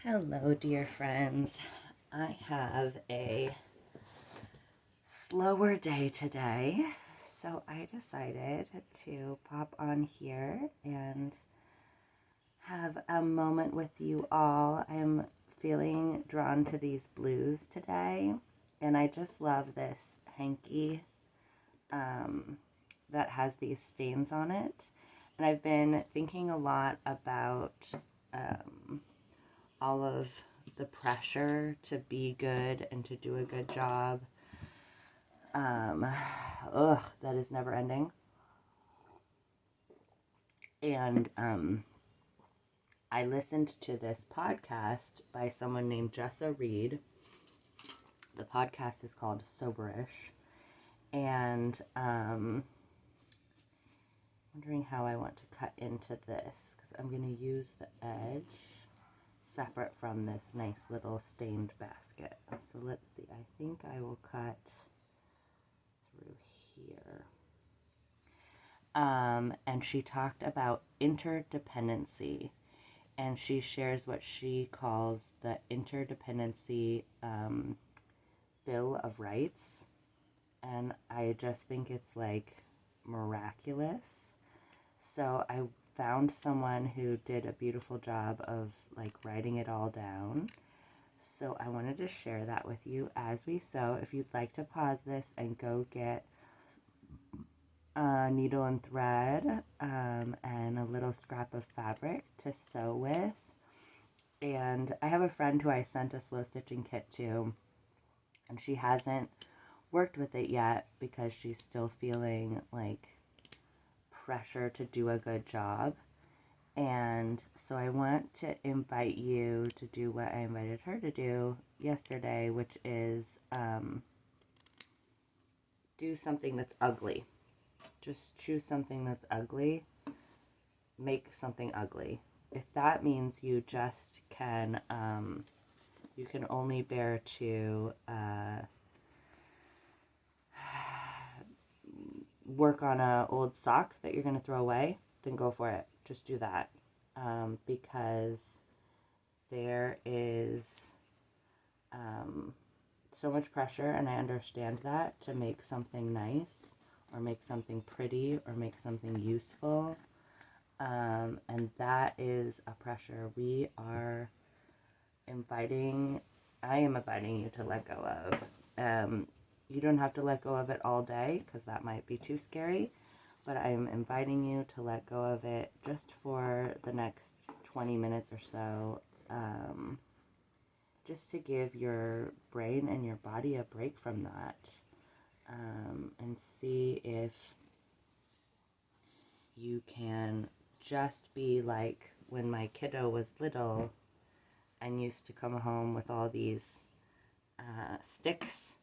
Hello, dear friends. I have a slower day today, so I decided to pop on here and have a moment with you all. I'm feeling drawn to these blues today, and I just love this hanky that has these stains on it. And I've been thinking a lot about all of the pressure to be good and to do a good job. That is never ending. And I listened to this podcast by someone named Jessa Reed. The podcast is called Soberish. And wondering how I want to cut into this, because I'm going to use the edge separate from this nice little stained basket. So let's see. I think I will cut through here. And she talked about interdependency, and she shares what she calls the Interdependence Bill of Rights, and I just think it's like miraculous. So I found someone who did a beautiful job of like writing it all down. So I wanted to share that with you as we sew. If you'd like to pause this and go get a needle and thread and a little scrap of fabric to sew with. And I have a friend who I sent a slow stitching kit to, and she hasn't worked with it yet because she's still feeling like pressure to do a good job. And so I want to invite you to do what I invited her to do yesterday, which is do something that's ugly. Just choose something that's ugly. Make something ugly. If that means you just can, you can only bear to work on an old sock that you're going to throw away, then go for it. Just do that. Because there is so much pressure, and I understand that, to make something nice or make something pretty or make something useful. And that is a pressure I am inviting you to let go of. You don't have to let go of it all day, because that might be too scary, but I'm inviting you to let go of it just for the next 20 minutes or so, just to give your brain and your body a break from that, and see if you can just be like when my kiddo was little and used to come home with all these sticks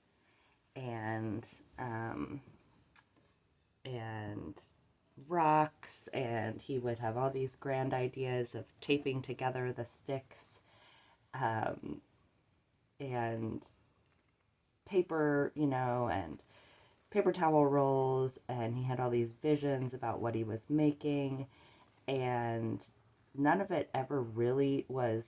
and rocks, and he would have all these grand ideas of taping together the sticks and paper, and paper towel rolls, and he had all these visions about what he was making, and none of it ever really was,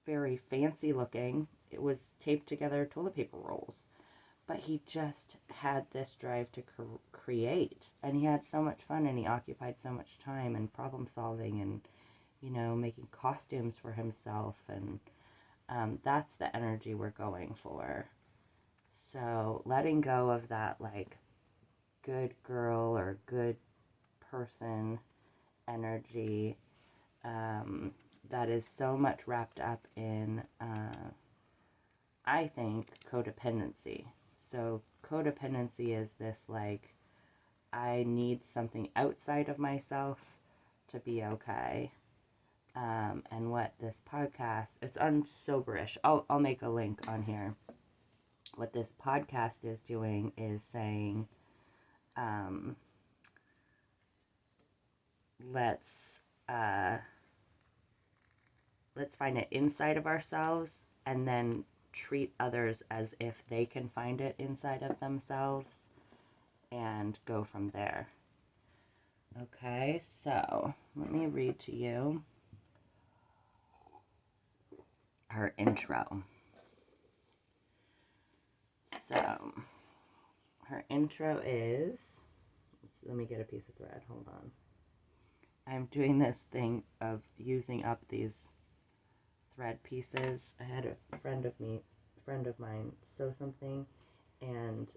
very fancy looking. It was taped together toilet paper rolls. But he just had this drive to create, and he had so much fun, and he occupied so much time and problem solving and, making costumes for himself, and that's the energy we're going for. So letting go of that, like, good girl or good person energy that is so much wrapped up in, I think, codependency. So codependency is this, like, I need something outside of myself to be okay. And what this podcast, it's on Soberish. I'll make a link on here. What this podcast is doing is saying, let's find it inside of ourselves, and then treat others as if they can find it inside of themselves, and go from there. Okay, so let me read to you her intro. So, her intro is, let me get a piece of thread, hold on. I'm doing this thing of using up these thread pieces. I had a friend of mine sew something, and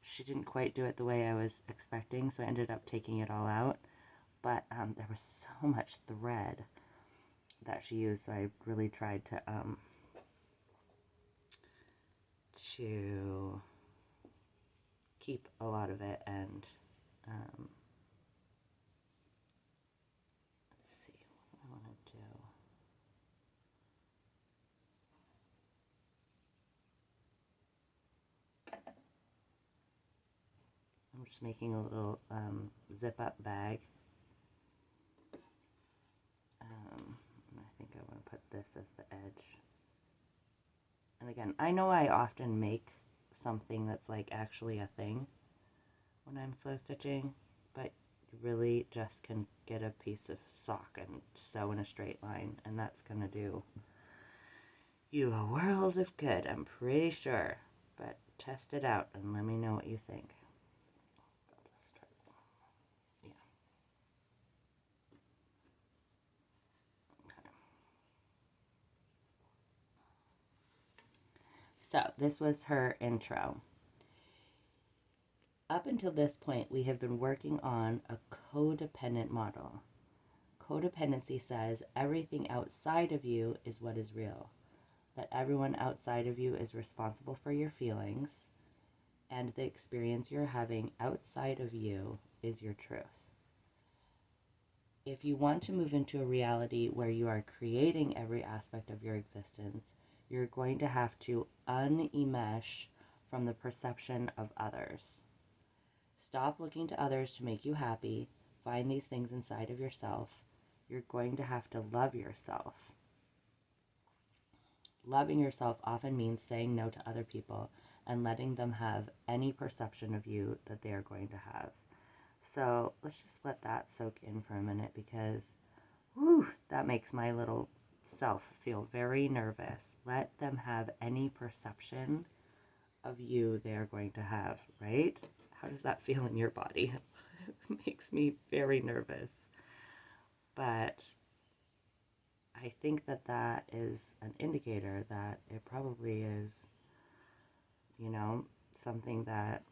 she didn't quite do it the way I was expecting, so I ended up taking it all out. But there was so much thread that she used, so I really tried to keep a lot of it, and let's see, what do I want to do? I'm just making a little zip-up bag. I think I want to put this as the edge. And again, I know I often make something that's like actually a thing when I'm slow stitching, but you really just can get a piece of sock and sew in a straight line, and that's going to do you a world of good, I'm pretty sure. But test it out and let me know what you think. So this was her intro. Up until this point, we have been working on a codependent model. Codependency says everything outside of you is what is real, that everyone outside of you is responsible for your feelings, and the experience you're having outside of you is your truth. If you want to move into a reality where you are creating every aspect of your existence, you're going to have to unenmesh from the perception of others. Stop looking to others to make you happy. Find these things inside of yourself. You're going to have to love yourself. Loving yourself often means saying no to other people and letting them have any perception of you that they are going to have. So let's just let that soak in for a minute, because whew, that makes my little self feel very nervous. Let them have any perception of you they are going to have, right? How does that feel in your body? It makes me very nervous. But I think that that is an indicator that it probably is, something that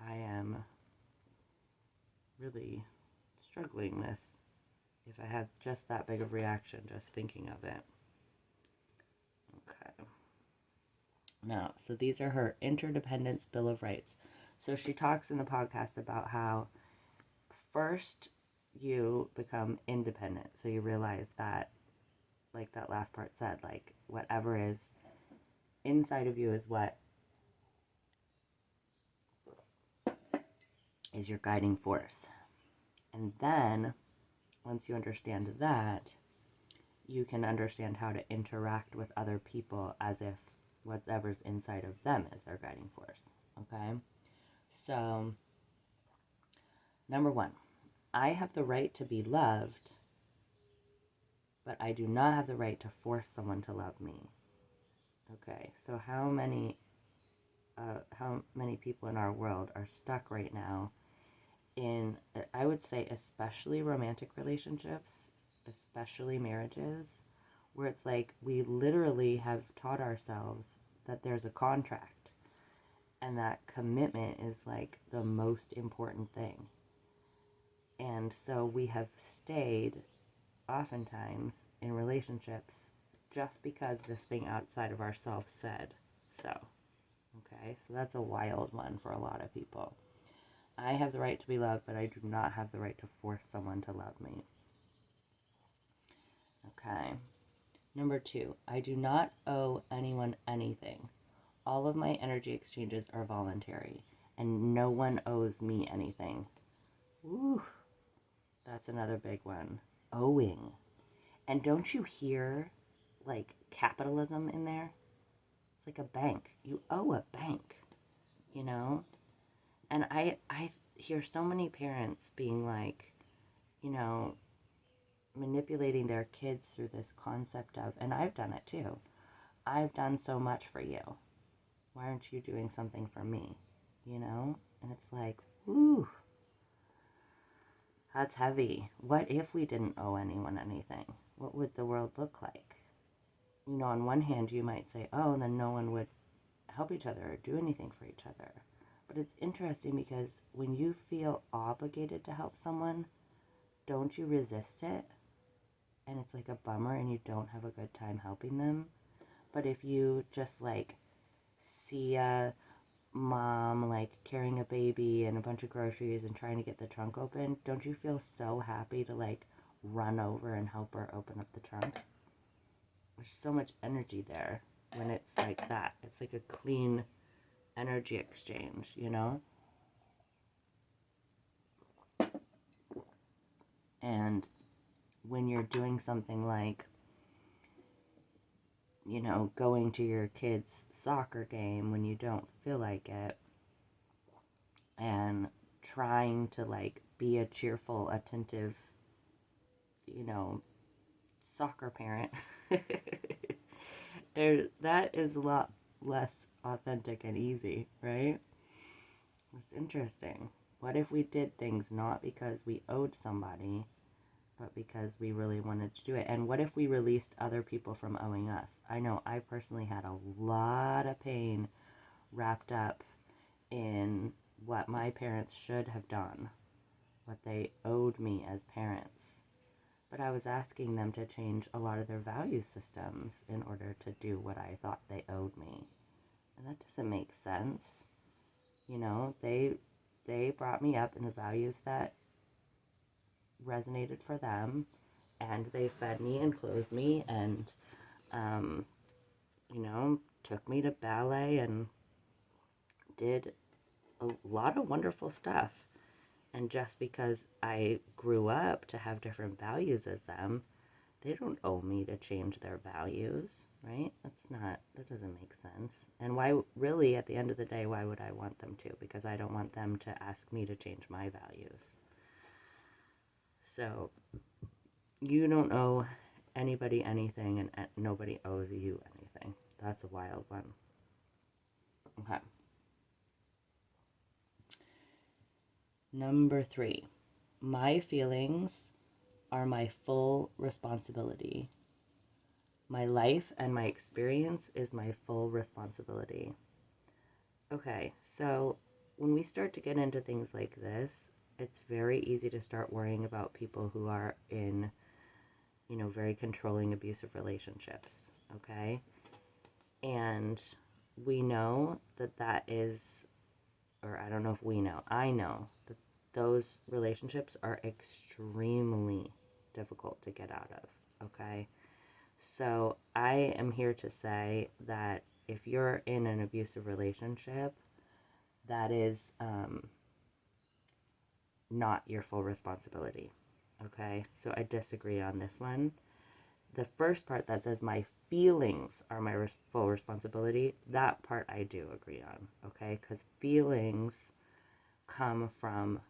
I am really struggling with, if I have just that big of reaction just thinking of it. Okay. Now, so these are her Interdependence Bill of Rights. So she talks in the podcast about how first you become independent. So you realize that, like that last part said, like whatever is inside of you is what is your guiding force. And then once you understand that, you can understand how to interact with other people as if whatever's inside of them is their guiding force. Okay? So, number one, I have the right to be loved, but I do not have the right to force someone to love me. Okay, so how many people in our world are stuck right now in, I would say, especially romantic relationships, especially marriages, where it's like we literally have taught ourselves that there's a contract and that commitment is like the most important thing. And so we have stayed oftentimes in relationships just because this thing outside of ourselves said so. Okay, so that's a wild one for a lot of people. I have the right to be loved, but I do not have the right to force someone to love me. Okay. Number two, I do not owe anyone anything. All of my energy exchanges are voluntary, and no one owes me anything. Ooh, that's another big one. Owing. And don't you hear, like, capitalism in there? It's like a bank. You owe a bank, you know? And I hear so many parents being like, manipulating their kids through this concept of, and I've done it too, I've done so much for you. Why aren't you doing something for me? You know? And it's like, whew, that's heavy. What if we didn't owe anyone anything? What would the world look like? You know, on one hand, you might say, oh, and then no one would help each other or do anything for each other. But it's interesting because when you feel obligated to help someone, don't you resist it? And it's like a bummer and you don't have a good time helping them. But if you just like see a mom like carrying a baby and a bunch of groceries and trying to get the trunk open, don't you feel so happy to like run over and help her open up the trunk? There's so much energy there when it's like that. It's like a clean energy exchange, you know? And when you're doing something like, you know, going to your kid's soccer game when you don't feel like it, and trying to like be a cheerful, attentive, you know, soccer parent, that is a lot less authentic and easy, right? It's interesting. What if we did things not because we owed somebody, but because we really wanted to do it? And what if we released other people from owing us? I know I personally had a lot of pain wrapped up in what my parents should have done, what they owed me as parents. But I was asking them to change a lot of their value systems in order to do what I thought they owed me. And that doesn't make sense. You know, they brought me up in the values that resonated for them, and they fed me and clothed me and, you know, took me to ballet and did a lot of wonderful stuff. And just because I grew up to have different values as them, they don't owe me to change their values, right? That doesn't make sense. And why, really, at the end of the day, why would I want them to? Because I don't want them to ask me to change my values. So, you don't owe anybody anything, and nobody owes you anything. That's a wild one. Okay. Number 3, my feelings are my full responsibility. My life and my experience is my full responsibility. Okay, so when we start to get into things like this, it's very easy to start worrying about people who are in, you know, very controlling, abusive relationships, okay? And we know that that is, or I don't know if we know, I know that those relationships are extremely difficult to get out of, okay? So I am here to say that if you're in an abusive relationship, that is not your full responsibility, okay? So I disagree on this one. The first part that says my feelings are my full responsibility, that part I do agree on, okay? Because feelings come from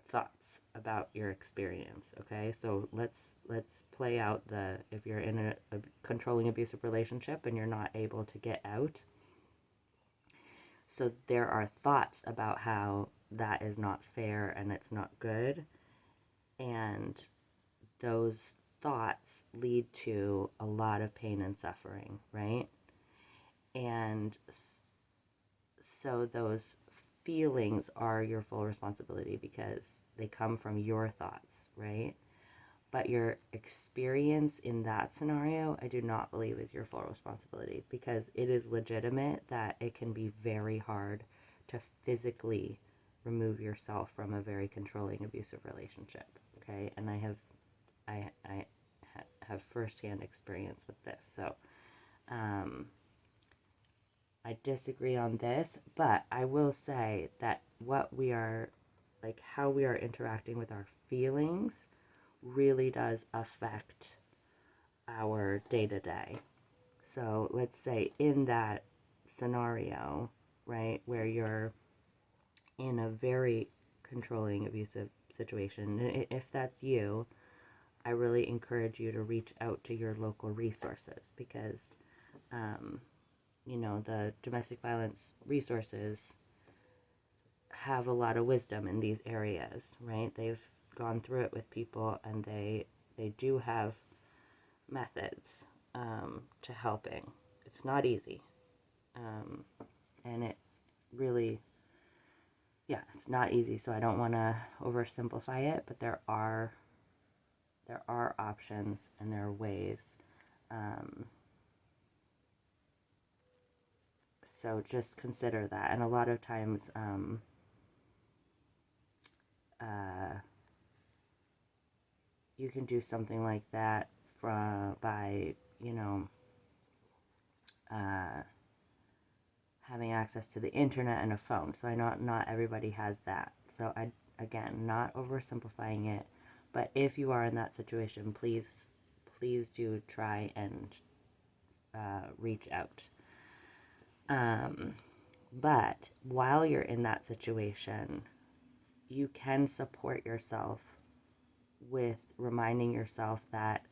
thoughts about your experience, okay? So let's play out if you're in a controlling abusive relationship and you're not able to get out. So there are thoughts about how that is not fair and it's not good, and those thoughts lead to a lot of pain and suffering, right? And so those feelings are your full responsibility because they come from your thoughts, right? But your experience in that scenario, I do not believe is your full responsibility, because it is legitimate that it can be very hard to physically remove yourself from a very controlling, abusive relationship, okay? And I have firsthand experience with this, so I disagree on this, but I will say that what we are, like how we are interacting with our feelings really does affect our day-to-day. So let's say in that scenario, right, where you're in a very controlling, abusive situation, if that's you, I really encourage you to reach out to your local resources because, the domestic violence resources have a lot of wisdom in these areas, right? They've gone through it with people, and they do have methods to helping. It's not easy, and it really, it's not easy. So I don't want to oversimplify it, but there are options and there are ways. So just consider that. And a lot of times, you can do something like that by having access to the internet and a phone. So I know not everybody has that. So again, not oversimplifying it, but if you are in that situation, please do try and reach out. But while you're in that situation, you can support yourself with reminding yourself that,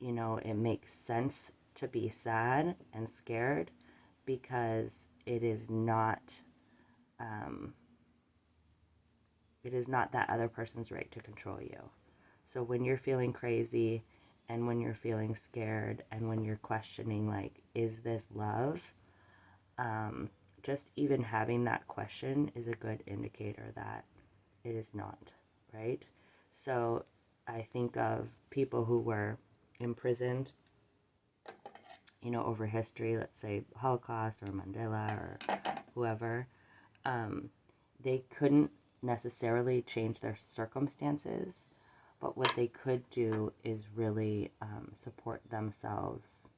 it makes sense to be sad and scared because it is not that other person's right to control you. So when you're feeling crazy and when you're feeling scared and when you're questioning, like, is this love? Just even having that question is a good indicator that it is not, right? So I think of people who were imprisoned, over history, let's say Holocaust or Mandela or whoever. They couldn't necessarily change their circumstances, but what they could do is really support themselves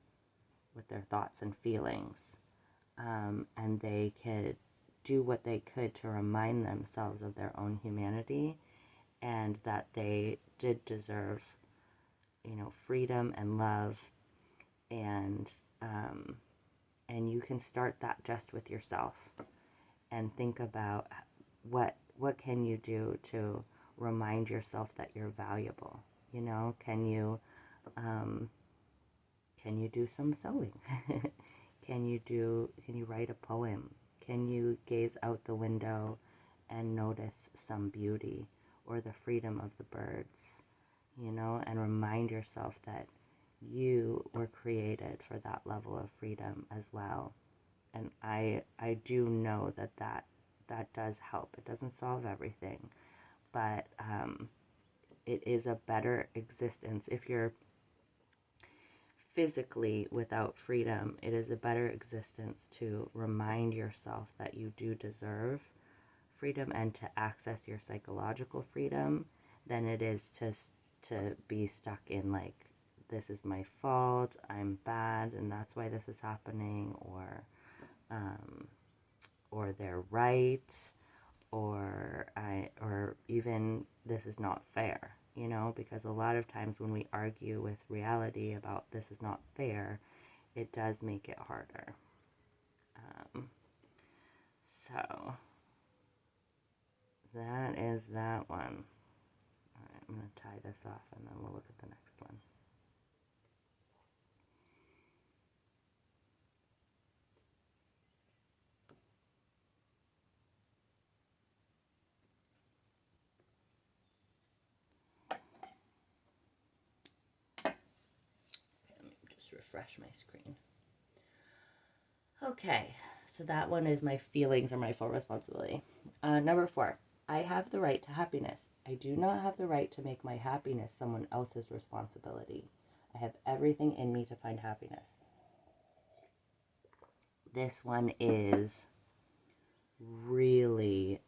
with their thoughts and feelings. And they could do what they could to remind themselves of their own humanity and that they did deserve, freedom and love. And you can start that just with yourself and think about what can you do to remind yourself that you're valuable. Can you do some sewing? Can you write a poem? Can you gaze out the window and notice some beauty or the freedom of the birds, and remind yourself that you were created for that level of freedom as well. And I do know that does help. It doesn't solve everything, but it is a better existence. If you're physically without freedom, it is a better existence to remind yourself that you do deserve freedom and to access your psychological freedom than it is to be stuck in, like, this is my fault, I'm bad, and that's why this is happening, or they're right, or even this is not fair, because a lot of times when we argue with reality about this is not fair, it does make it harder. So that is that one. All right, I'm going to tie this off and then we'll look at the next one. Refresh my screen. Okay, so that one is my feelings are my full responsibility. Number 4, I have the right to happiness. I do not have the right to make my happiness someone else's responsibility. I have everything in me to find happiness. This one is really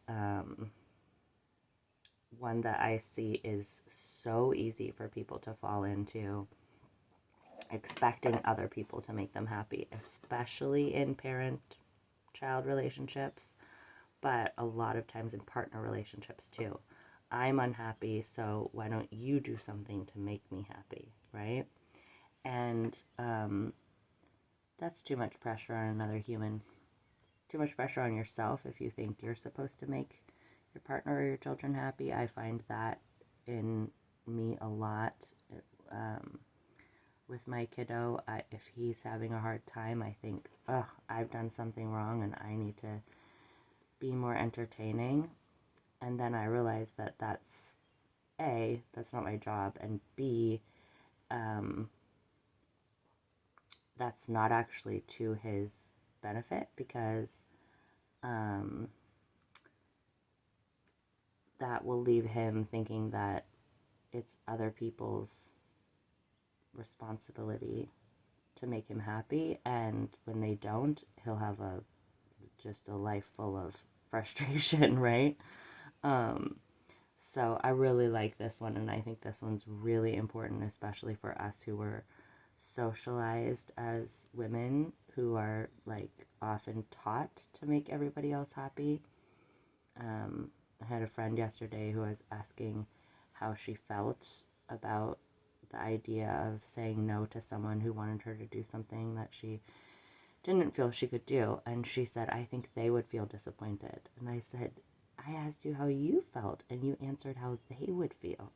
one that I see is so easy for people to fall into, expecting other people to make them happy, especially in parent-child relationships, but a lot of times in partner relationships too. I'm unhappy, so why don't you do something to make me happy, right? And that's too much pressure on another human. Too much pressure on yourself if you think you're supposed to make your partner or your children happy. I find that in me a lot. With my kiddo, if he's having a hard time, I think, I've done something wrong and I need to be more entertaining. And then I realized that that's A, that's not my job, and B, that's not actually to his benefit, because that will leave him thinking that it's other people's responsibility to make him happy, and when they don't, he'll have just a life full of frustration, right? So I really like this one, and I think this one's really important, especially for us who were socialized as women, who are like often taught to make everybody else happy. I had a friend yesterday who was asking how she felt about the idea of saying no to someone who wanted her to do something that she didn't feel she could do. And she said, I think they would feel disappointed. And I said, I asked you how you felt, and you answered how they would feel.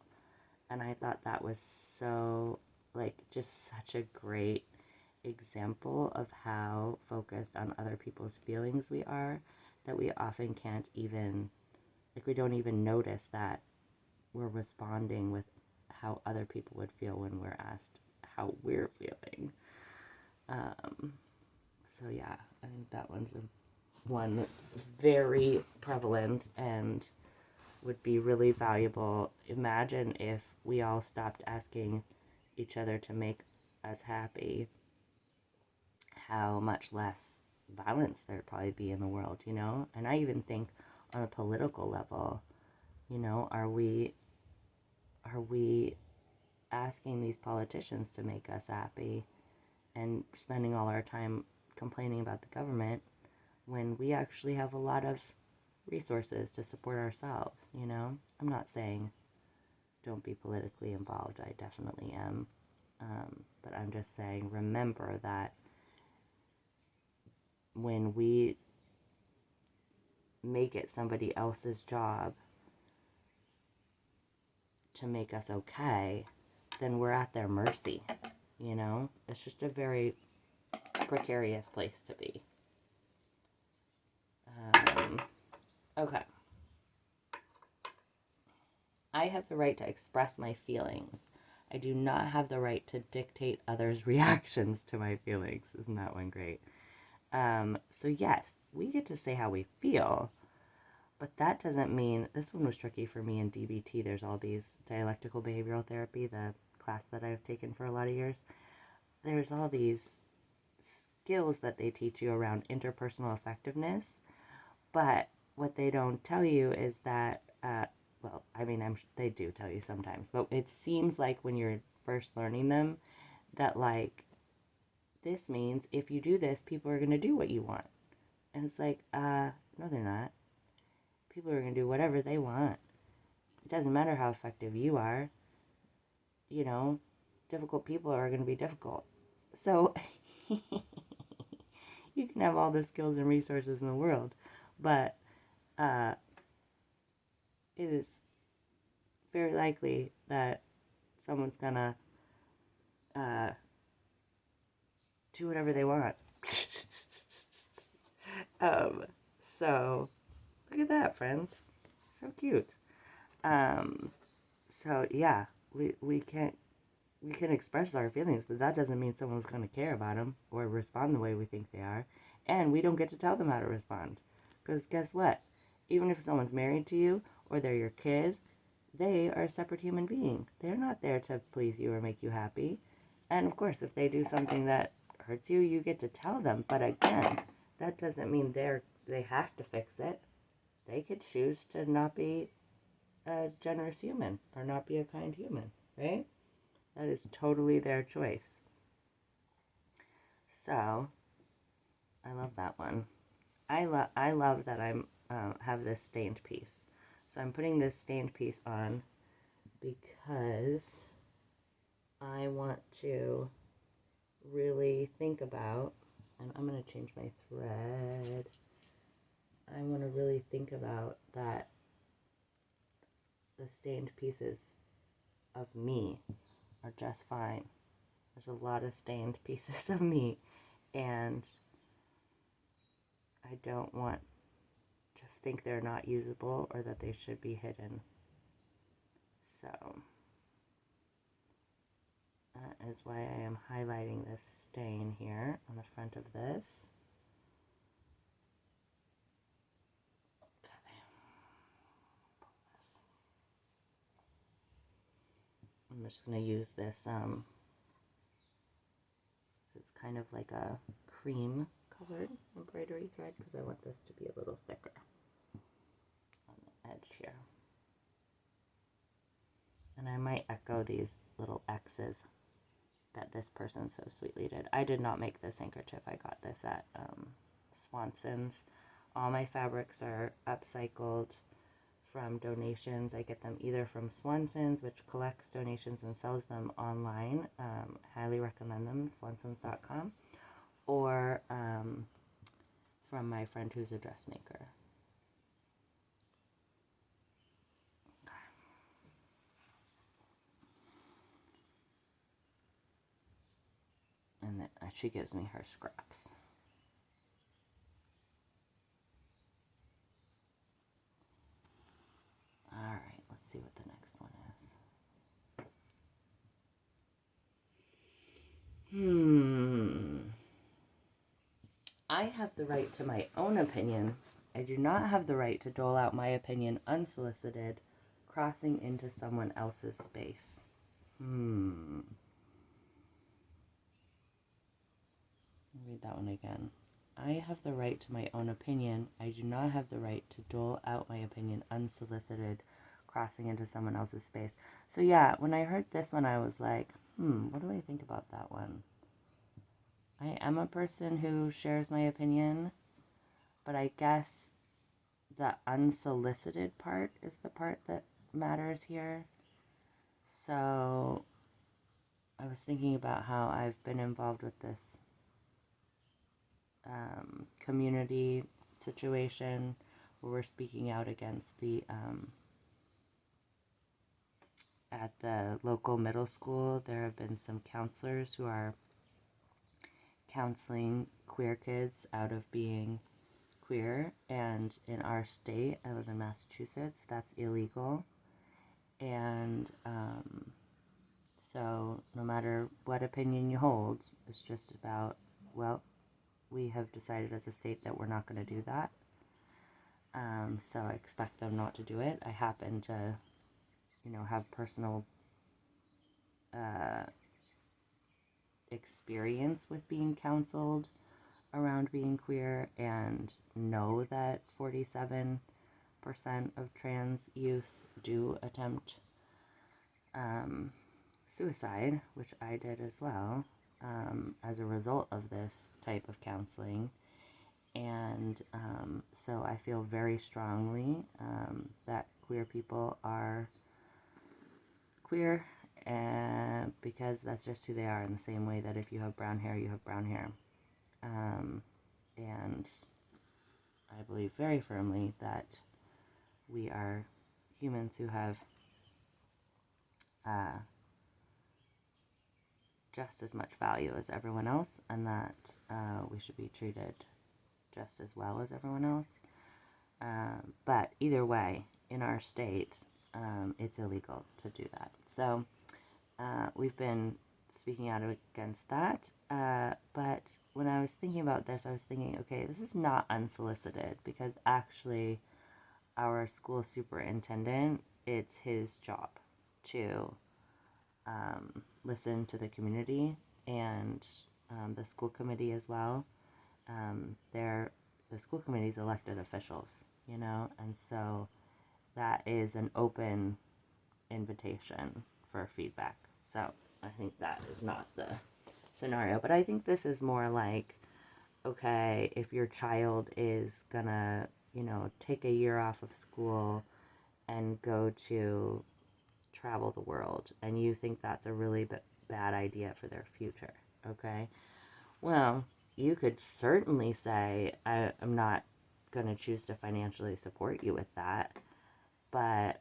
And I thought that was so, like, just such a great example of how focused on other people's feelings we are, that we often can't even, like, we don't even notice that we're responding with how other people would feel when we're asked how we're feeling. So yeah, I think that one's one that's very prevalent and would be really valuable. Imagine if we all stopped asking each other to make us happy, how much less violence there'd probably be in the world, you know? And I even think on a political level, you know, are we asking these politicians to make us happy and spending all our time complaining about the government when we actually have a lot of resources to support ourselves, you know? I'm not saying don't be politically involved. I definitely am. But I'm just saying, remember that when we make it somebody else's job to make us okay, then we're at their mercy, you know? It's just a very precarious place to be. Okay. I have the right to express my feelings. I do not have the right to dictate others' reactions to my feelings. Isn't that one great? So yes, we get to say how we feel, but that doesn't mean, this one was tricky for me in DBT. There's all these dialectical behavioral therapy, the class that I've taken for a lot of years. There's all these skills that they teach you around interpersonal effectiveness, but what they don't tell you is that, well, I mean, they do tell you sometimes, but it seems like when you're first learning them, that like, this means if you do this, people are going to do what you want. And it's like, no, they're not. People are going to do whatever they want. It doesn't matter how effective you are. You know, difficult people are going to be difficult. So, you can have all the skills and resources in the world, but it is very likely that someone's gonna do whatever they want. So look at that, friends. So cute. So yeah, we can express our feelings, but that doesn't mean someone's gonna care about them or respond the way we think they are, and we don't get to tell them how to respond. Because guess what? Even if someone's married to you or they're your kid, they are a separate human being. They're not there to please you or make you happy. And of course, if they do something that hurts you, you get to tell them. But again, that doesn't mean they have to fix it. They could choose to not be a generous human or not be a kind human, right? That is totally their choice. So, I love that one. I love that I'm have this stained piece. So I'm putting this stained piece on because I want to really think about, and I'm going to change my thread. I want to really think about that the stained pieces of me are just fine. There's a lot of stained pieces of me, and I don't want to think they're not usable or that they should be hidden. So that is why I am highlighting this stain here on the front of this. I'm just going to use this, it's kind of like a cream colored embroidery thread because I want this to be a little thicker on the edge here. And I might echo these little X's that this person so sweetly did. I did not make this handkerchief. I got this at Swanson's. All my fabrics are upcycled from donations. I get them either from Swanson's, which collects donations and sells them online. Highly recommend them, swansons.com, or from my friend who's a dressmaker. And then she gives me her scraps. Alright, let's see what the next one is. I have the right to my own opinion. I do not have the right to dole out my opinion unsolicited, crossing into someone else's space. Read that one again. I have the right to my own opinion. I do not have the right to dole out my opinion unsolicited, crossing into someone else's space. So yeah, when I heard this one, I was like, what do I think about that one? I am a person who shares my opinion, but I guess the unsolicited part is the part that matters here. So I was thinking about how I've been involved with this community situation where we're speaking out against the at the local middle school. There have been some counselors who are counseling queer kids out of being queer, and in our state, I live in Massachusetts, that's illegal. And so no matter what opinion you hold, it's just about, well, we have decided as a state that we're not going to do that. So I expect them not to do it. I happen to, have personal experience with being counseled around being queer and know that 47% of trans youth do attempt suicide, which I did as well, as a result of this type of counseling. And so I feel very strongly that queer people are queer, and because that's just who they are, in the same way that if you have brown hair, you have brown hair. And I believe very firmly that we are humans who have just as much value as everyone else, and that we should be treated just as well as everyone else. But either way, in our state, it's illegal to do that. So we've been speaking out against that. But when I was thinking about this, I was thinking, okay, this is not unsolicited, because actually our school superintendent, it's his job to listen to the community, and the school committee as well. The school committee's elected officials, and so that is an open invitation for feedback. So I think that is not the scenario, but I think this is more like, okay, if your child is gonna, take a year off of school and go to travel the world, and you think that's a really bad idea for their future, okay? Well, you could certainly say, I'm not going to choose to financially support you with that, but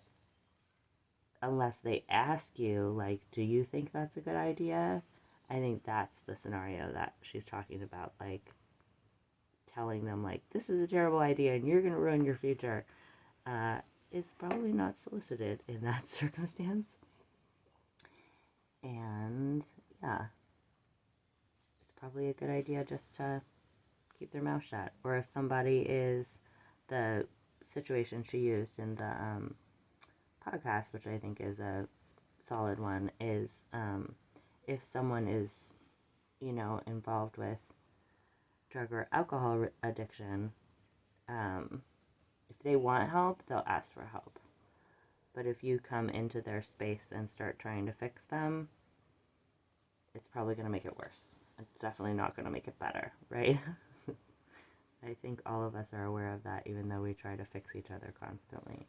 unless they ask you, like, do you think that's a good idea? I think that's the scenario that she's talking about, like, telling them, like, this is a terrible idea and you're going to ruin your future, is probably not solicited in that circumstance. And, yeah, it's probably a good idea just to keep their mouth shut. Or if somebody is, the situation she used in the podcast, which I think is a solid one, is if someone is, involved with drug or alcohol addiction, if they want help, they'll ask for help. But if you come into their space and start trying to fix them, it's probably going to make it worse. It's definitely not going to make it better, right? I think all of us are aware of that, even though we try to fix each other constantly.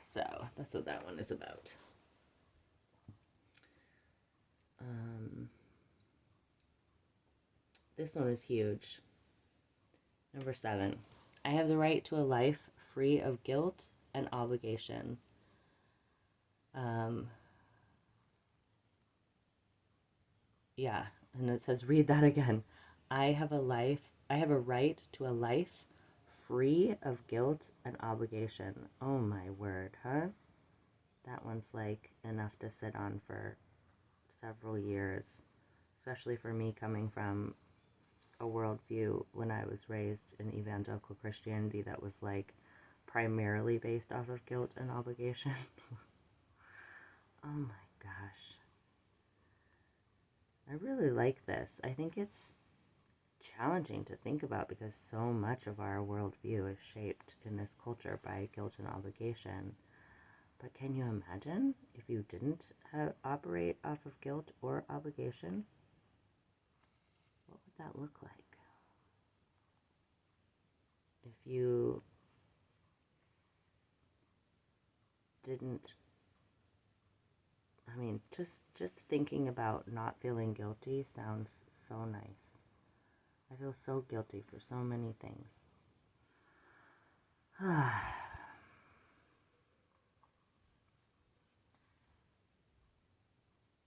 So, that's what that one is about. This one is huge. Number 7. I have the right to a life free of guilt and obligation. Yeah, and it says, read that again. I have a right to a life free of guilt and obligation. Oh my word, huh? That one's like enough to sit on for several years, especially for me coming from a worldview when I was raised in evangelical Christianity that was like primarily based off of guilt and obligation. Oh my gosh. I really like this. I think it's challenging to think about because so much of our worldview is shaped in this culture by guilt and obligation. But can you imagine if you didn't operate off of guilt or obligation? What would that look like? If you didn't, just thinking about not feeling guilty sounds so nice. I feel so guilty for so many things.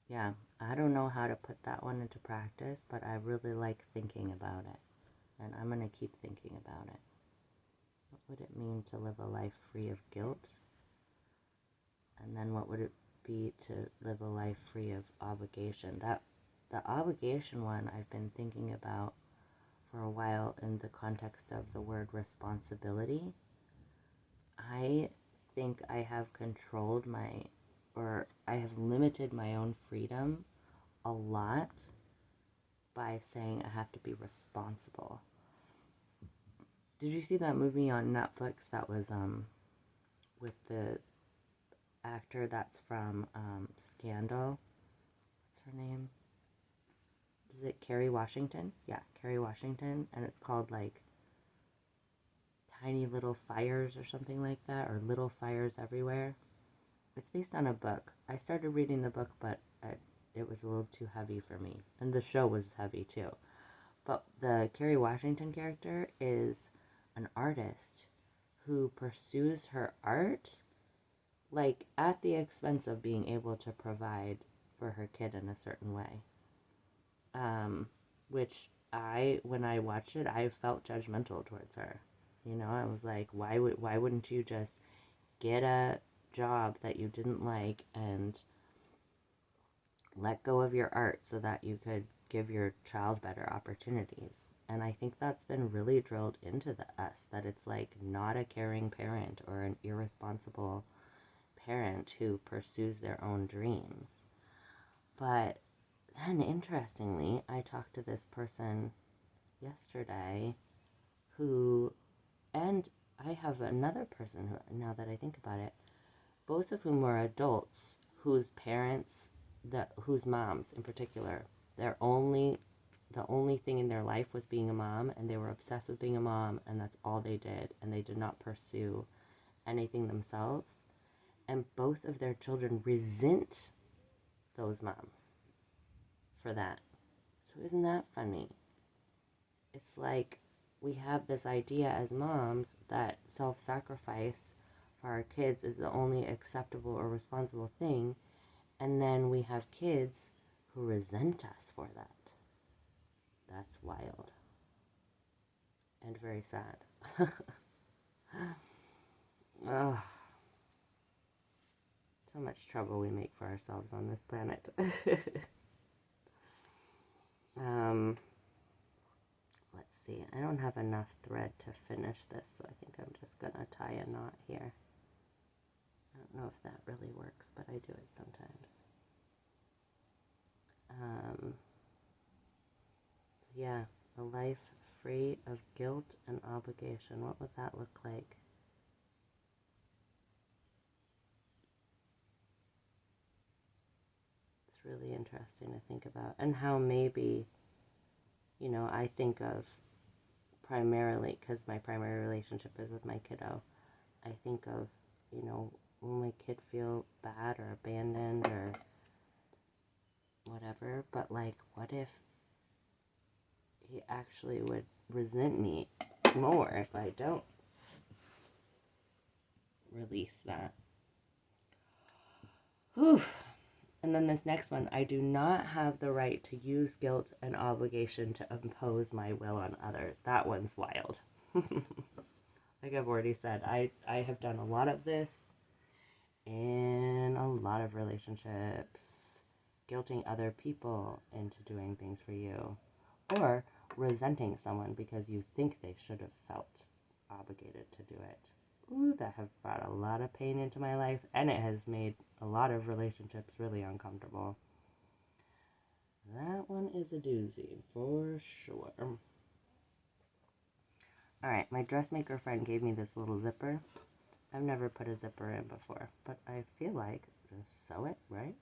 Yeah, I don't know how to put that one into practice, but I really like thinking about it. And I'm going to keep thinking about it. What would it mean to live a life free of guilt? And then what would it be to live a life free of obligation? The obligation one I've been thinking about for a while in the context of the word responsibility. I think I have I have limited my own freedom a lot by saying I have to be responsible. Did you see that movie on Netflix that was with the actor that's from Scandal? What's her name? Is it Kerry Washington? Yeah, Kerry Washington. And it's called like Tiny Little Fires or something like that, or Little Fires Everywhere. It's based on a book. I started reading the book, but it was a little too heavy for me. And the show was heavy too. But the Kerry Washington character is an artist who pursues her art like at the expense of being able to provide for her kid in a certain way. Which when I watched it, I felt judgmental towards her. I was like, why wouldn't you just get a job that you didn't like and let go of your art so that you could give your child better opportunities? And I think that's been really drilled into us, that it's like not a caring parent or an irresponsible parent who pursues their own dreams. But then, interestingly, I talked to this person yesterday and I have another person who, now that I think about it, both of whom were adults whose parents, whose moms in particular, the only thing in their life was being a mom, and they were obsessed with being a mom, and that's all they did, and they did not pursue anything themselves. And both of their children resent those moms for that. So isn't that funny? It's like we have this idea as moms that self-sacrifice for our kids is the only acceptable or responsible thing, and then we have kids who resent us for that. That's wild. And very sad. Ugh. So much trouble we make for ourselves on this planet. Let's see. I don't have enough thread to finish this, so I think I'm just going to tie a knot here. I don't know if that really works, but I do it sometimes. Yeah, a life free of guilt and obligation. What would that look like? It's really interesting to think about. And how maybe, you know, I think of primarily, because my primary relationship is with my kiddo, I think of, you know, will my kid feel bad or abandoned or whatever, but like, what if he actually would resent me more if I don't release that? Whew. And then this next one, I do not have the right to use guilt and obligation to impose my will on others. That one's wild. Like I've already said, I have done a lot of this in a lot of relationships. Guilting other people into doing things for you. Or resenting someone because you think they should have felt obligated to do it. Ooh, that have brought a lot of pain into my life, and it has made a lot of relationships really uncomfortable. That one is a doozy, for sure. Alright, my dressmaker friend gave me this little zipper. I've never put a zipper in before, but I feel like just sew it, right?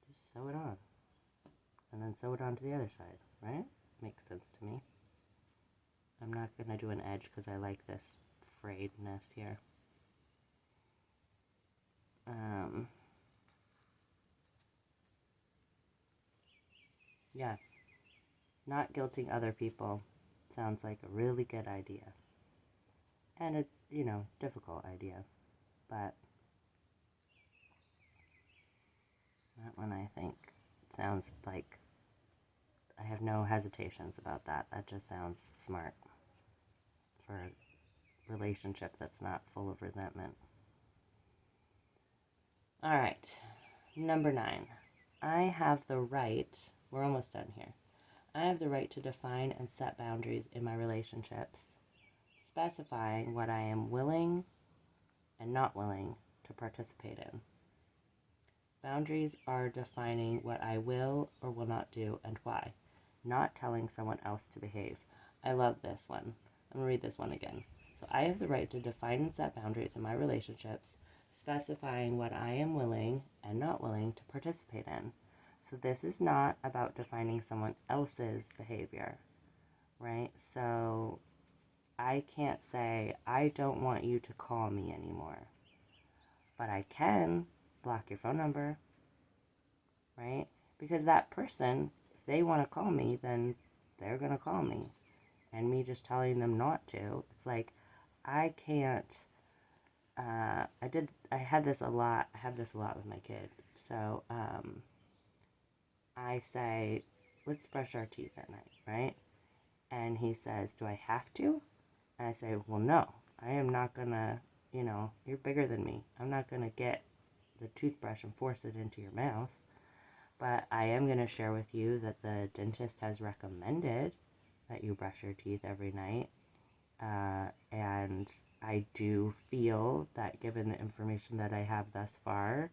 Just sew it on. And then sew it onto the other side, right? Makes sense to me. I'm not going to do an edge because I like this frayedness here. Yeah, not guilting other people sounds like a really good idea. And a, you know, difficult idea. But that one, I think, sounds like I have no hesitations about that. That just sounds smart for a relationship that's not full of resentment. All right, number 9. I have the right, we're almost done here. I have the right to define and set boundaries in my relationships, specifying what I am willing and not willing to participate in. Boundaries are defining what I will or will not do and why, not telling someone else to behave. I love this one. I'm going to read this one again. So I have the right to define and set boundaries in my relationships, specifying what I am willing and not willing to participate in. So this is not about defining someone else's behavior, right? So I can't say, I don't want you to call me anymore. But I can block your phone number, right? Because that person, if they want to call me, then they're going to call me. And me just telling them not to, it's like, I can't, I had this a lot with my kid. So, I say, let's brush our teeth at night, right? And he says, do I have to? And I say, well, no, I am not gonna, you know, you're bigger than me. I'm not gonna get the toothbrush and force it into your mouth. But I am gonna share with you that the dentist has recommended that you brush your teeth every night. And I do feel that given the information that I have thus far,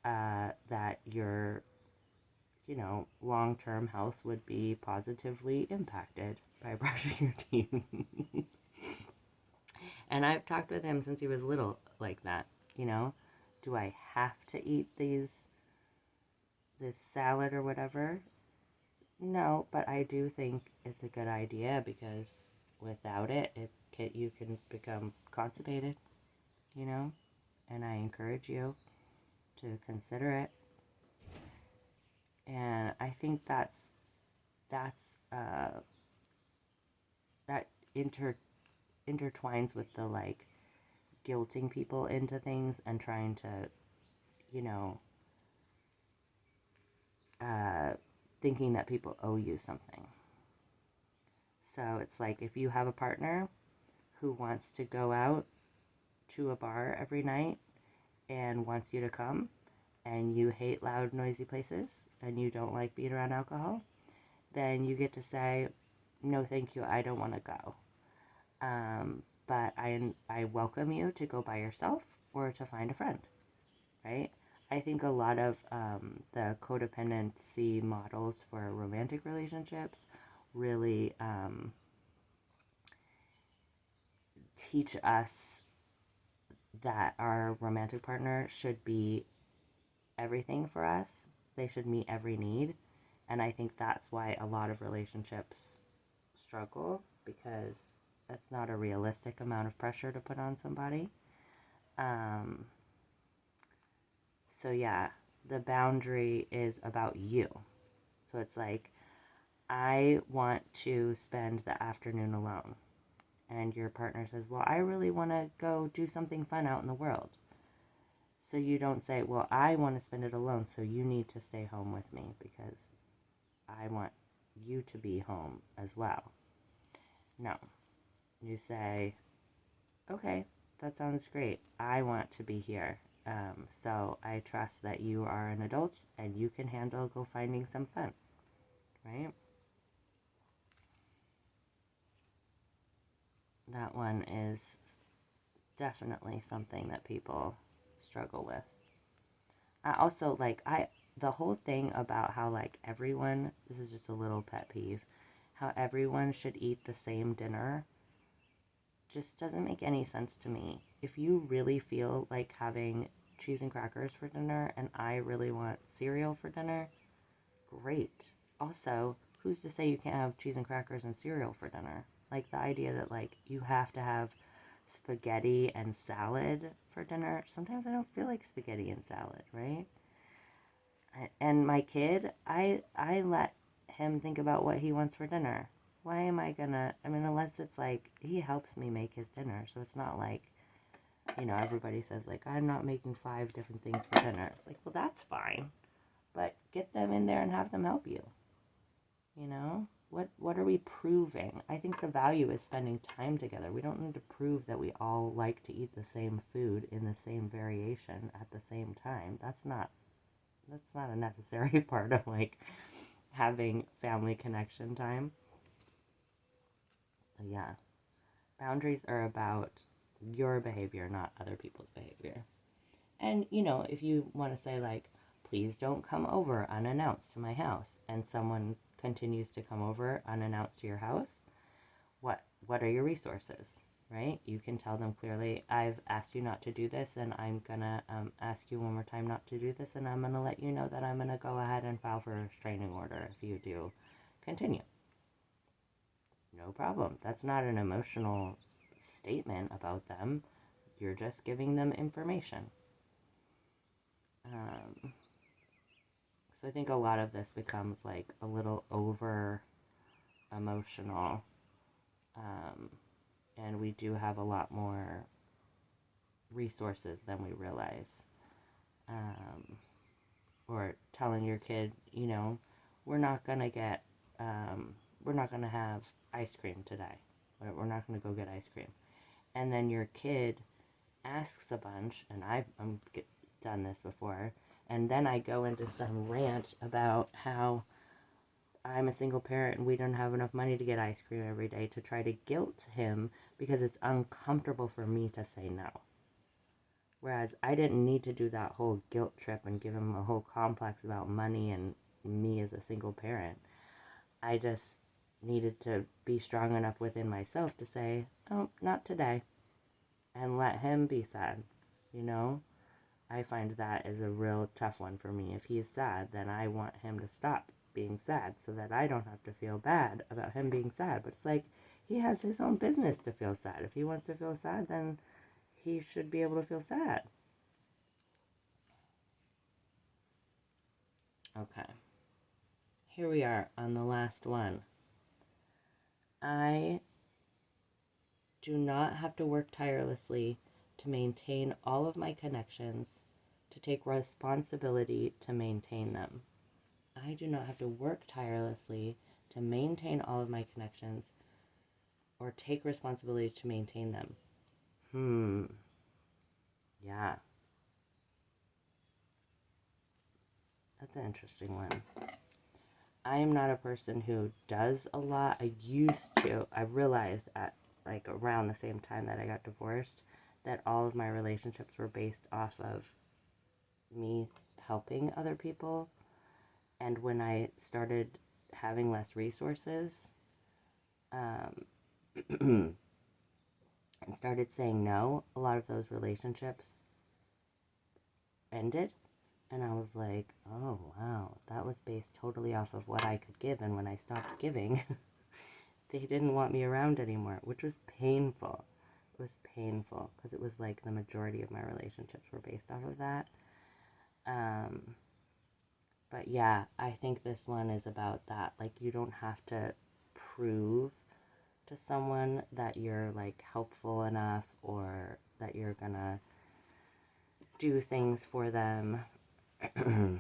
that your, you know, long-term health would be positively impacted by brushing your teeth. And I've talked with him since he was little like that, you know. Do I have to eat this salad or whatever? No, but I do think it's a good idea because without it, you can become constipated, you know. And I encourage you to consider it. And I think that intertwines with the like guilting people into things and trying to, you know, thinking that people owe you something. So it's like if you have a partner who wants to go out to a bar every night and wants you to come, and you hate loud, noisy places, and you don't like being around alcohol, then you get to say, no, thank you, I don't want to go. But I welcome you to go by yourself or to find a friend, right? I think a lot of the codependency models for romantic relationships really teach us that our romantic partner should be everything for us. They should meet every need. And I think that's why a lot of relationships struggle, because that's not a realistic amount of pressure to put on somebody. So yeah, the boundary is about you. So it's like, I want to spend the afternoon alone. And your partner says, well, I really want to go do something fun out in the world. So you don't say, well, I want to spend it alone, so you need to stay home with me because I want you to be home as well. No. You say, okay, that sounds great. I want to be here. So I trust that you are an adult and you can handle go finding some fun, right? That one is definitely something that people struggle with. I also the whole thing about how everyone, this is just a little pet peeve, how everyone should eat the same dinner just doesn't make any sense to me. If you really feel like having cheese and crackers for dinner and I really want cereal for dinner, great. Also, who's to say you can't have cheese and crackers and cereal for dinner? Like the idea that you have to have spaghetti and salad for dinner. Sometimes I don't feel like spaghetti and salad, right? And my kid, I let him think about what he wants for dinner. Why am I gonna, unless it's he helps me make his dinner, so it's not everybody says I'm not making 5 different things for dinner. It's well, that's fine, but get them in there and have them help you. What are we proving? I think the value is spending time together. We don't need to prove that we all like to eat the same food in the same variation at the same time. That's not a necessary part of having family connection time. So yeah, boundaries are about your behavior, not other people's behavior. And if you want to say please don't come over unannounced to my house, and someone continues to come over unannounced to your house, what are your resources? Right? You can tell them clearly, I've asked you not to do this, and I'm gonna ask you one more time not to do this, and I'm gonna let you know that I'm gonna go ahead and file for a restraining order if you do continue. No problem. That's not an emotional statement about them. You're just giving them information. So I think a lot of this becomes a little over emotional. And we do have a lot more resources than we realize. Or telling your kid, we're not gonna have ice cream today. We're not gonna go get ice cream. And then your kid asks a bunch, and I've done this before, and then I go into some rant about how I'm a single parent and we don't have enough money to get ice cream every day, to try to guilt him because it's uncomfortable for me to say no. Whereas I didn't need to do that whole guilt trip and give him a whole complex about money and me as a single parent. I just needed to be strong enough within myself to say, oh, not today, and let him be sad. I find that is a real tough one for me. If he's sad, then I want him to stop being sad so that I don't have to feel bad about him being sad. But it's he has his own business to feel sad. If he wants to feel sad, then he should be able to feel sad. Okay. Here we are on the last one. I do not have to work tirelessly to maintain all of my connections, to take responsibility to maintain them. I do not have to work tirelessly to maintain all of my connections or take responsibility to maintain them. Yeah. That's an interesting one. I am not a person who does a lot. I used to. I realized at like around the same time that I got divorced that all of my relationships were based off of me helping other people. And when I started having less resources, and started saying no, a lot of those relationships ended. And I was like, oh, wow, that was based totally off of what I could give. And when I stopped giving, they didn't want me around anymore, which was painful. It was painful because it was like the majority of my relationships were based off of that. But yeah, I think this one is about that. Like, you don't have to prove to someone that you're like helpful enough or that you're gonna do things for them. I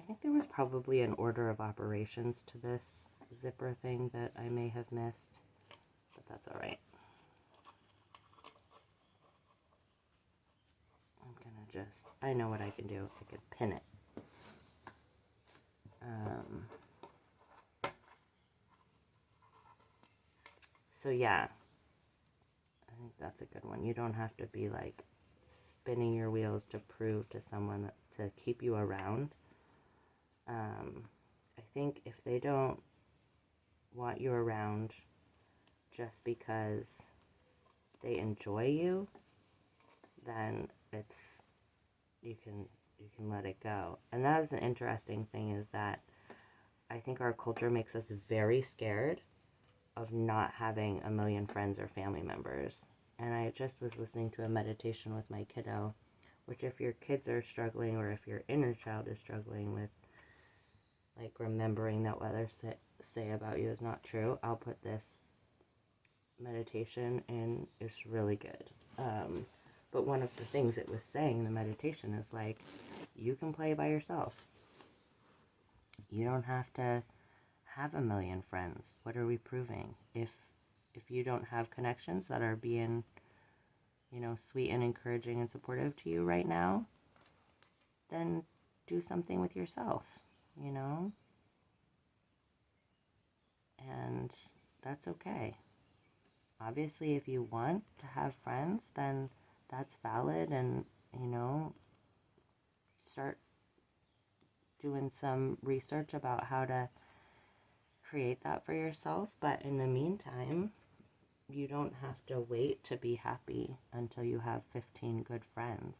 think there was probably an order of operations to this zipper thing that I may have missed, but that's all right. I'm gonna I know what I can do. I can pin it. So yeah, I think that's a good one. You don't have to be like spinning your wheels to prove to someone to keep you around. I think if they don't want you around just because they enjoy you, then you can let it go. And that is an interesting thing, is that I think our culture makes us very scared of not having a million friends or family members. And I just was listening to a meditation with my kiddo, which if your kids are struggling or if your inner child is struggling with like remembering that what others say about you is not true, I'll put this meditation in. It's really good. But one of the things it was saying in the meditation is like, you can play by yourself. You don't have to have a million friends. What are we proving? If you don't have connections that are being, sweet and encouraging and supportive to you right now, then do something with yourself, And that's okay. Obviously, if you want to have friends, then that's valid, and, start doing some research about how to create that for yourself. But in the meantime, you don't have to wait to be happy until you have 15 good friends.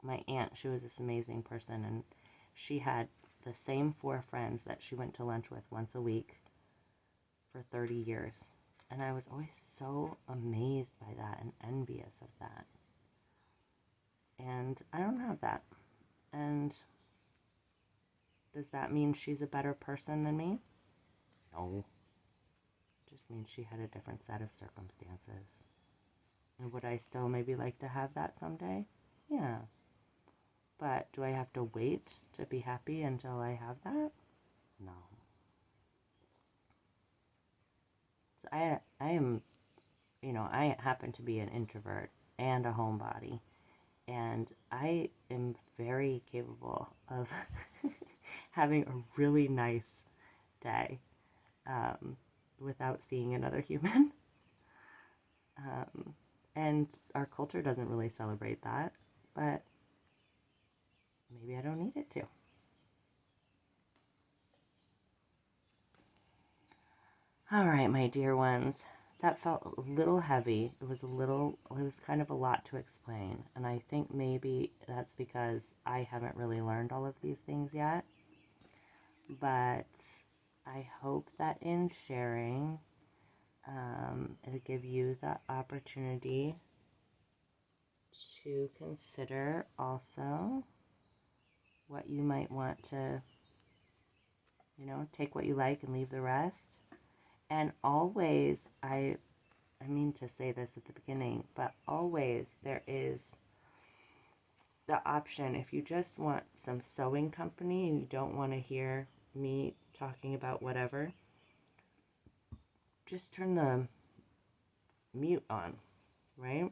My aunt, she was this amazing person, and she had the same 4 friends that she went to lunch with once a week for 30 years. And I was always so amazed by that and envious of that. And I don't have that. And does that mean she's a better person than me? No. It just means she had a different set of circumstances. And would I still maybe like to have that someday? Yeah. But do I have to wait to be happy until I have that? No. So I am, I happen to be an introvert and a homebody. And I am very capable of having a really nice day without seeing another human. And our culture doesn't really celebrate that, but maybe I don't need it to. All right, my dear ones. That felt a little heavy. It was kind of a lot to explain. And I think maybe that's because I haven't really learned all of these things yet. But I hope that in sharing, it'll give you the opportunity to consider also what you might want to, take what you like and leave the rest. And always, I mean to say this at the beginning, but always there is the option, if you just want some sewing company and you don't want to hear me talking about whatever, just turn the mute on, right?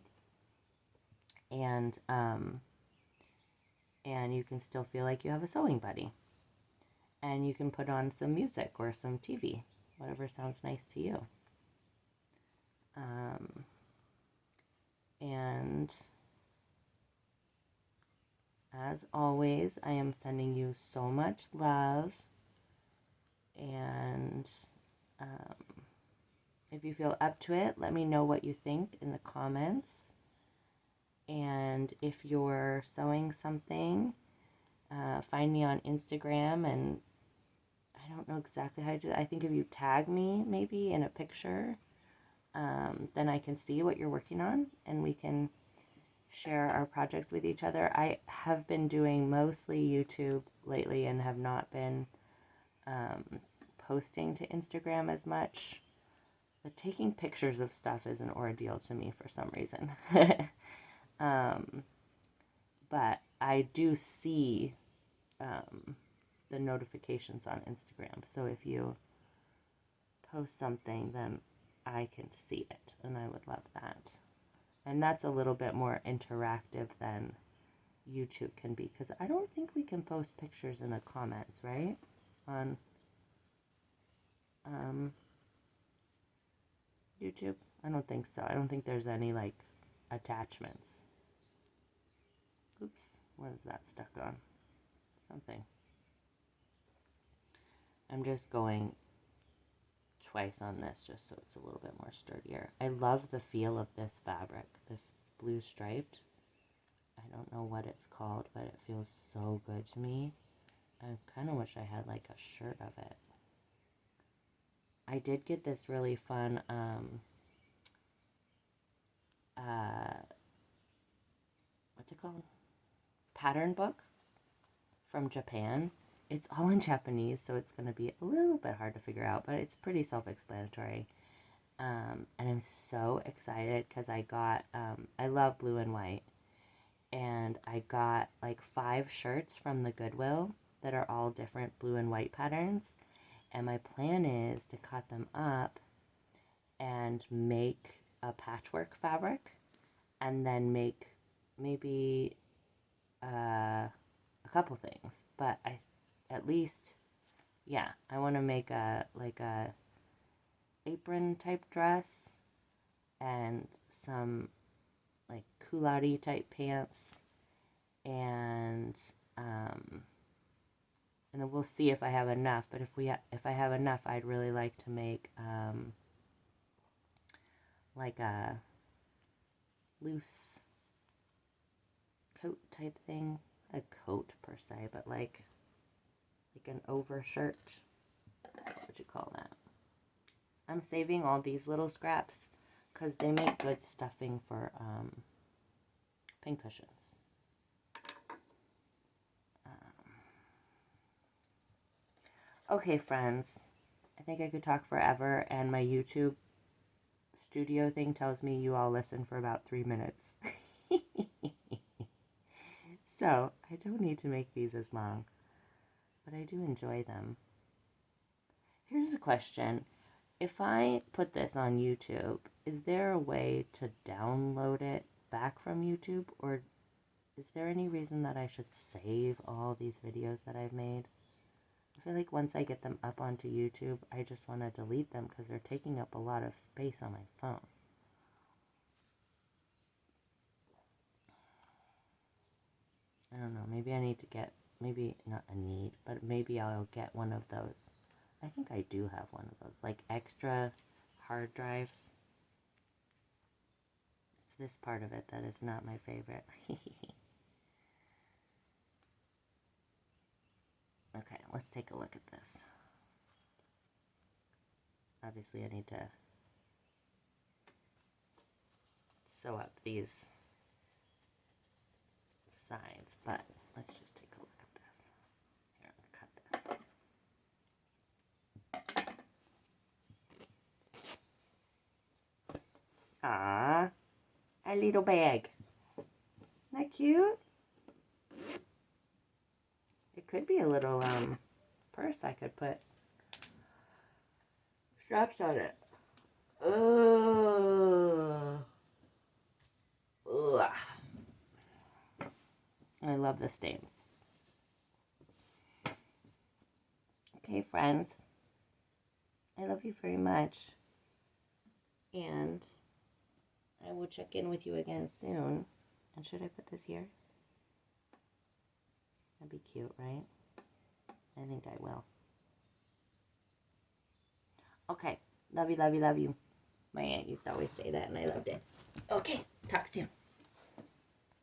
And you can still feel like you have a sewing buddy. And you can put on some music or some TV, whatever sounds nice to you. And as always, I am sending you so much love. And if you feel up to it, let me know what you think in the comments. And if you're sewing something, find me on Instagram, and I don't know exactly how to do that. I think if you tag me maybe in a picture, then I can see what you're working on and we can share our projects with each other. I have been doing mostly YouTube lately and have not been posting to Instagram as much. The taking pictures of stuff is an ordeal to me for some reason. But I do see the notifications on Instagram. So if you post something, then I can see it, and I would love that. And that's a little bit more interactive than YouTube can be, because I don't think we can post pictures in the comments, right? On YouTube? I don't think so. I don't think there's any, like, attachments. Oops, what is that stuck on? Something. I'm just going twice on this just so it's a little bit more sturdier. I love the feel of this fabric, this blue striped. I don't know what it's called, but it feels so good to me. I kind of wish I had like a shirt of it. I did get this really fun what's it called? Pattern book from Japan. It's all in Japanese, so it's going to be a little bit hard to figure out, but it's pretty self-explanatory. And I'm so excited because I got, I love blue and white, and I got like 5 shirts from the Goodwill that are all different blue and white patterns, and my plan is to cut them up and make a patchwork fabric, and then make maybe a couple things, but at least, yeah, I want to make a apron type dress and some like culotte type pants, and then we'll see if I have enough. But if I have enough, I'd really like to make like a loose coat type thing. A coat per se, but like an overshirt. What would you call that? I'm saving all these little scraps because they make good stuffing for pincushions. Okay, friends. I think I could talk forever, and my YouTube studio thing tells me you all listen for about 3 minutes. So, I don't need to make these as long, but I do enjoy them. Here's a question. If I put this on YouTube, is there a way to download it back from YouTube, or is there any reason that I should save all these videos that I've made? I feel like once I get them up onto YouTube, I just want to delete them because they're taking up a lot of space on my phone. I don't know, maybe I need to get, maybe not a need, but maybe I'll get one of those. I think I do have one of those, like extra hard drives. It's this part of it that is not my favorite. Okay, let's take a look at this. Obviously, I need to sew up these sides, but let's just take a look at this. Here, I'm going to cut this. Ah, a little bag. Isn't that cute? It could be a little purse I could put straps on it. Ugh. Ugh. I love the stains. Okay, friends. I love you very much. And I will check in with you again soon. And should I put this here? That'd be cute, right? I think I will. Okay. Love you, love you, love you. My aunt used to always say that and I loved it. Okay. Talk soon.